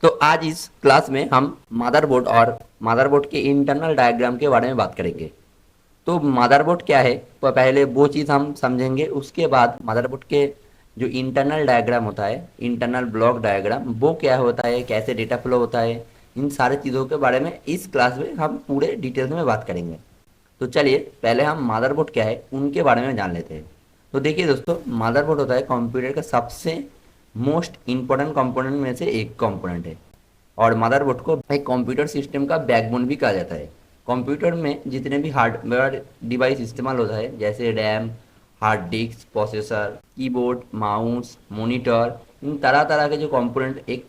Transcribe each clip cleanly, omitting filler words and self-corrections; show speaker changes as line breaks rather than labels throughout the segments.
तो आज इस क्लास में हम मदरबोर्ड और मदरबोर्ड के इंटरनल डायग्राम के बारे में बात करेंगे। तो मदरबोर्ड क्या है, तो पहले वो चीज़ हम समझेंगे। उसके बाद मदरबोर्ड के जो इंटरनल डायग्राम होता है, इंटरनल ब्लॉक डायग्राम, वो क्या होता है, कैसे डेटा फ्लो होता है, इन सारी चीज़ों के बारे में इस क्लास में हम पूरे डिटेल्स में बात करेंगे। तो चलिए पहले हम मदरबोर्ड क्या है उनके बारे में जान लेते हैं। तो देखिए दोस्तों, मदरबोर्ड होता है कंप्यूटर का सबसे मोस्ट इम्पोर्टेंट कंपोनेंट में से एक कंपोनेंट है। और मदरबोर्ड को एक कंप्यूटर सिस्टम का बैकबोन भी कहा जाता है। कंप्यूटर में जितने भी हार्डवेयर डिवाइस इस्तेमाल होता है, जैसे RAM, hard disk, processor, keyboard, mouse, monitor, इन तरह तरह के जो कंपोनेंट एक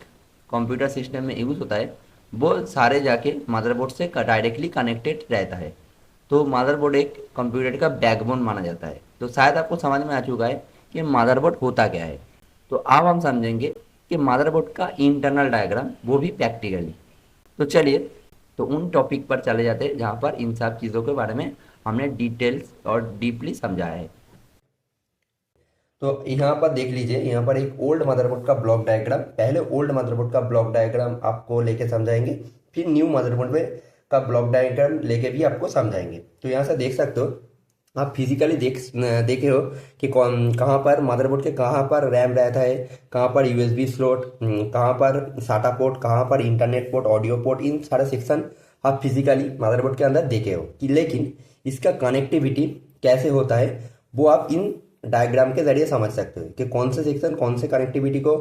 कंप्यूटर सिस्टम में यूज़ होता है, वो सारे जाके मदरबोर्ड से डायरेक्टली कनेक्टेड रहता है। तो मदरबोर्ड एक कंप्यूटर का बैकबोन माना जाता है। तो शायद आपको समझ में आ चुका है कि मदरबोर्ड होता क्या है। तो अब हम समझेंगे कि मदरबोर्ड का इंटरनल डायग्राम, वो भी प्रैक्टिकली। तो चलिए, तो उन टॉपिक पर चले जाते हैं जहाँ पर इन सब चीज़ों के बारे में हमने डिटेल्स और डीपली समझाया है। तो यहाँ पर देख लीजिए, यहाँ पर एक ओल्ड मदरबोर्ड का ब्लॉक डायग्राम, पहले ओल्ड मदरबोर्ड का ब्लॉक डायग्राम आपको लेके समझाएंगे, फिर न्यू मदरबोर्ड में का ब्लॉक डायग्राम लेके भी आपको समझाएंगे। तो यहाँ से देख सकते हो, आप फिजिकली देखे हो कि कौन कहाँ पर मदरबोर्ड के कहाँ पर रैम रहता है, कहाँ पर यूएसबी स्लॉट, कहाँ पर साटा पोर्ट, कहाँ पर इंटरनेट पोर्ट, ऑडियो पोर्ट, इन सारे सेक्शन आप फिजिकली मदरबोर्ड के अंदर देखे हो कि। लेकिन इसका कनेक्टिविटी कैसे होता है वो आप इन डायग्राम के जरिए समझ सकते हो कि कौन से सेक्शन कौन से कनेक्टिविटी को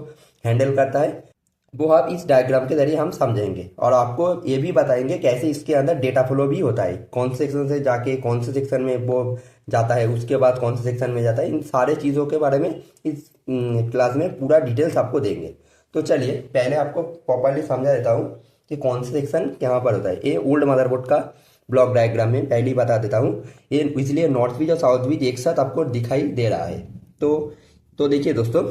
हैंडल करता है। वो आप इस डायग्राम के जरिए हम समझेंगे और आपको ये भी बताएंगे कैसे इसके अंदर डेटा फ्लो भी होता है, कौन से सेक्शन से जाके कौन से सेक्शन में वो जाता है, उसके बाद कौन से सेक्शन में जाता है। इन सारे चीज़ों के बारे में इस क्लास में पूरा डिटेल्स आपको देंगे। तो चलिए पहले आपको प्रॉपरली समझा देता हूँ कि कौन से सेक्शन कहाँ पर होता है। ये ओल्ड मदरबोर्ड का ब्लॉक डायग्राम में पहले ही बता देता हूँ। ये इसलिए नॉर्थ बीच और साउथ बीच एक साथ आपको दिखाई दे रहा है। तो देखिए दोस्तों,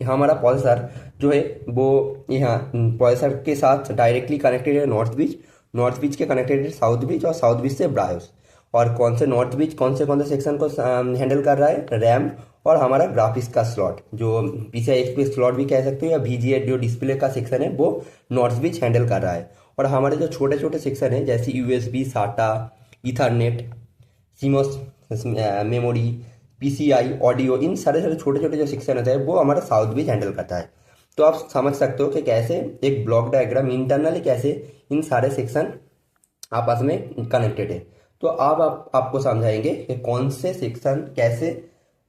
हमारा पल्सर जो है वो यहाँ पल्सर के साथ डायरेक्टली कनेक्टेड है नॉर्थ बीच, नॉर्थ बीच के कनेक्टेड है साउथ बीच, और साउथ बीच से ब्रायोस। और कौन से नॉर्थ बीच कौन से सेक्शन को हैंडल कर रहा है, रैम और हमारा ग्राफिक्स का स्लॉट, जो पीसीआई एक्सपी स्लॉट भी कह सकते हो, या VGA जो डिस्प्ले का सेक्शन है वो नॉर्थ बीच हैंडल कर रहा है। और हमारे जो छोटे छोटे सेक्शन है जैसे USB, SATA, ethernet, CMOS memory, PCI, audio, इन सारे सारे छोटे छोटे जो सेक्शन होते हैं वो हमारा साउथ बीच हैंडल करता है। तो आप समझ सकते हो कि कैसे एक ब्लॉक डायग्राम इंटरनली कैसे इन सारे सेक्शन आपस में कनेक्टेड है। तो अब आपको समझाएंगे कि कौन से सेक्शन कैसे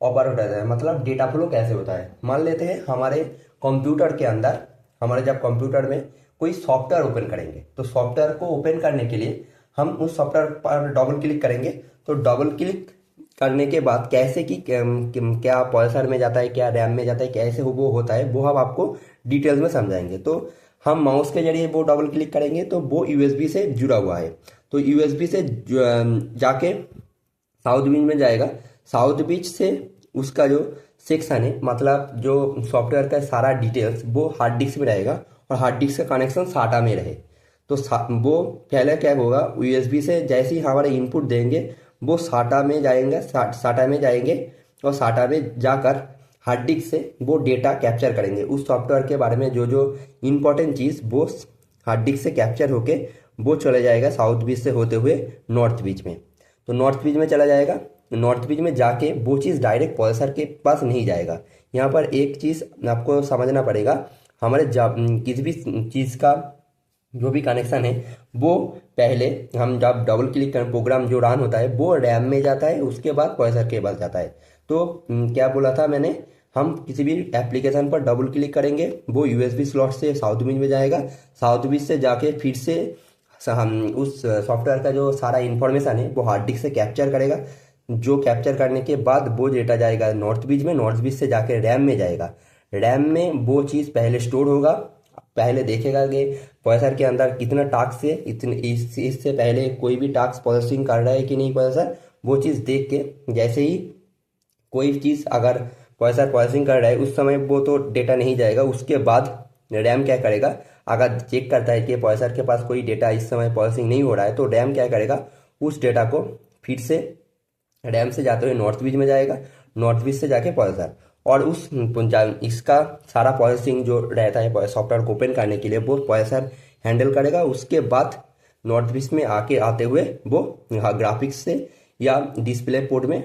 ऑपरेट होता है, मतलब डेटा फ्लो कैसे होता है। मान लेते हैं हमारे कंप्यूटर के अंदर, हमारे जब कंप्यूटर में कोई सॉफ्टवेयर ओपन करेंगे तो सॉफ्टवेयर को ओपन करने के लिए हम उस सॉफ्टवेयर पर डबल क्लिक करेंगे। तो डबल क्लिक करने के बाद कैसे कि क्या प्रोसेसर में जाता है, क्या रैम में जाता है, कैसे वो होता है, वो हम आपको डिटेल्स में समझाएंगे। तो हम माउस के जरिए वो डबल क्लिक करेंगे तो वो यूएसबी से जुड़ा हुआ है। तो यूएसबी से जाके साउथ बीच में जाएगा, साउथ बीच से उसका जो सेक्शन है, मतलब जो सॉफ्टवेयर का सारा डिटेल्स वो हार्ड डिस्क में रहेगा, और हार्ड डिस्क का कनेक्शन साटा में रहे। तो वो पहले क्या होगा, यूएसबी से जैसे ही हमारे इनपुट देंगे वो साटा में जाएंगे, साटा में जाएंगे, और साटा में जाकर हार्ड डिस्क से वो डेटा कैप्चर करेंगे। उस सॉफ्टवेयर के बारे में जो जो इम्पोर्टेंट चीज़ वो हार्ड डिस्क से कैप्चर होके वो चले जाएगा साउथ बीच से होते हुए नॉर्थ बीच में। तो नॉर्थ बीच में चला जाएगा, नॉर्थ बीच में जाके वो चीज़ डायरेक्ट प्रोसेसर के पास नहीं जाएगा। यहाँ पर एक चीज़ आपको समझना पड़ेगा, हमारे किसी भी चीज़ का जो भी कनेक्शन है वो पहले हम जब डबल क्लिक करें, प्रोग्राम जो रन होता है वो रैम में जाता है, उसके बाद प्रोसेसर के पास जाता है। तो क्या बोला था मैंने, हम किसी भी एप्लीकेशन पर डबल क्लिक करेंगे वो यूएसबी स्लॉट से साउथ बीच में जाएगा, साउथ बीच से जाके फिर से हम उस सॉफ्टवेयर का जो सारा इन्फॉर्मेशन है वो हार्ड डिस्क से कैप्चर करेगा। जो कैप्चर करने के बाद वो डेटा जाएगा नॉर्थ बीच में, नॉर्थ बीच से जाके रैम में जाएगा। रैम में वो चीज़ पहले स्टोर होगा, पहले देखेगा कि प्रोसेसर के अंदर कितना टास्क है, इतने इससे पहले कोई भी टास्क प्रोसेसिंग कर रहा है कि नहीं प्रोसेसर, वो चीज़ देख के जैसे ही कोई चीज़ अगर प्रोसेसर प्रोसेसिंग कर रहा है उस समय वो तो डेटा नहीं जाएगा। उसके बाद रैम क्या करेगा, अगर चेक करता है कि प्रोसेसर के पास कोई डेटा इस समय प्रोसेसिंग नहीं हो रहा है तो रैम क्या करेगा, उस डेटा को फिर से रैम से जाते हुए नॉर्थ बीच में जाएगा, नॉर्थ बीच से जाके प्रोसेसर, और इसका सारा प्रोसेसिंग जो रहता है सॉफ्टवेयर को ओपन करने के लिए वो प्रोसेसर हैंडल करेगा। उसके बाद नॉर्थ ब्रिज में आते हुए वो ग्राफिक्स से या डिस्प्ले पोर्ट में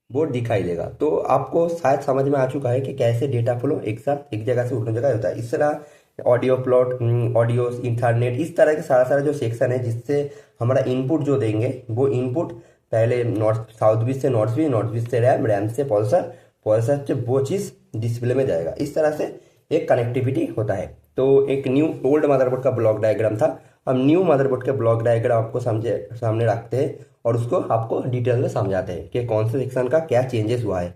वो दिखाई देगा। तो आपको शायद समझ में आ चुका है कि कैसे डेटा फ्लो एक साथ एक जगह से दूसरी जगह होता है। इस तरह ऑडियो प्लॉट, ऑडियो, इंटरनेट, इस तरह के सारा जो सेक्शन है जिससे हमारा इनपुट जो देंगे वो इनपुट पहले साउथ ब्रिज से नॉर्थ ब्रिज से रैम, रैम से प्रोसेसर से वो चीज़ डिस्प्ले में जाएगा। इस तरह से एक कनेक्टिविटी होता है। तो एक ओल्ड मदरबोर्ड का ब्लॉक डायग्राम था। अब न्यू मदरबोर्ड के ब्लॉक डायग्राम आपको सामने रखते हैं और उसको आपको डिटेल में समझाते हैं कि कौन से सेक्शन का क्या चेंजेस हुआ है।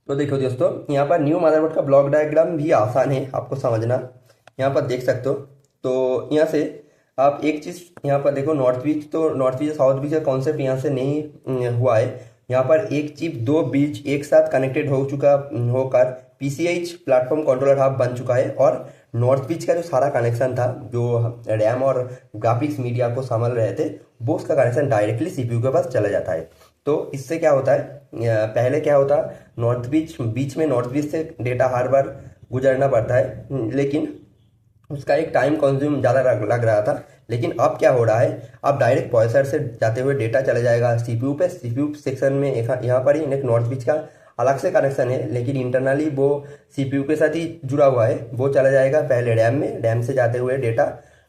तो देखो दोस्तों, यहाँ पर न्यू मदरबोर्ड का ब्लॉक डायग्राम भी आसान है आपको समझना। यहाँ पर देख सकते हो। तो यहाँ से आप एक चीज़ यहाँ पर देखो, नॉर्थ ब्रिज साउथ ब्रिज का कॉन्सेप्ट यहाँ से नहीं हुआ है। यहाँ पर एक चिप 2 ब्रिज एक साथ कनेक्टेड होकर PCH प्लेटफॉर्म कंट्रोलर हब बन चुका है। और नॉर्थ ब्रिज का जो सारा कनेक्शन था, जो रैम और ग्राफिक्स मीडिया को संभाल रहे थे, वो उसका कनेक्शन डायरेक्टली CPU के पास चला जाता है। तो इससे क्या होता है, पहले क्या होता, बीच में नॉर्थ ब्रिज से डेटा हर बार गुजरना पड़ता है, लेकिन उसका एक टाइम कंज्यूम ज़्यादा लग रहा था। लेकिन अब क्या हो रहा है, अब डायरेक्ट प्रोसेसर से जाते हुए डेटा चला जाएगा CPU पे। CPU सेक्शन में यहाँ पर ही एक नॉर्थ ब्रिज का अलग से कनेक्शन है, लेकिन इंटरनली वो CPU के साथ ही जुड़ा हुआ है। वो चला जाएगा पहले रैम में, रैम से जाते हुए डेटा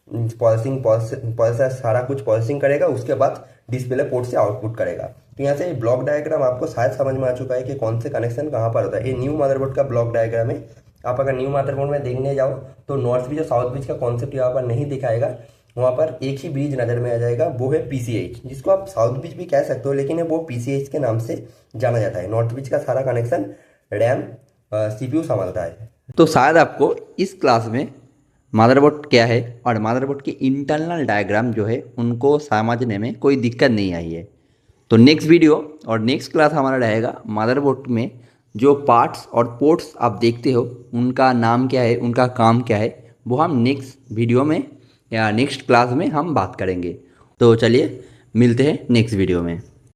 प्रोसेसर सारा कुछ प्रोसेसिंग करेगा, उसके बाद डिस्प्ले पोर्ट से आउटपुट करेगा। तो यहाँ से ब्लॉक डायग्राम आपको शायद समझ में आ चुका है कि कौन से कनेक्शन कहाँ पर होता है। ये न्यू मदरबोर्ड का ब्लॉक डायग्राम है। आप अगर न्यू मदरबोर्ड में देखने जाओ तो नॉर्थ ब्रिज और साउथ ब्रिज का कॉन्सेप्ट यहाँ पर नहीं दिखाएगा। वहाँ पर एक ही ब्रिज नज़र में आ जाएगा, वो है PCH, जिसको आप साउथ ब्रिज भी कह सकते हो, लेकिन वो PCH के नाम से जाना जाता है। नॉर्थ ब्रिज का सारा कनेक्शन रैम CPU संभालता है।
तो शायद आपको इस क्लास में मदरबोर्ड क्या है और मदरबोर्ड के इंटरनल डायग्राम जो है उनको समझने में कोई दिक्कत नहीं आई है। तो नेक्स्ट वीडियो और नेक्स्ट क्लास हमारा रहेगा मदरबोर्ड में जो पार्ट्स और पोर्ट्स आप देखते हो उनका नाम क्या है, उनका काम क्या है, वो हम नेक्स्ट वीडियो में या नेक्स्ट क्लास में हम बात करेंगे। तो चलिए मिलते हैं नेक्स्ट वीडियो में।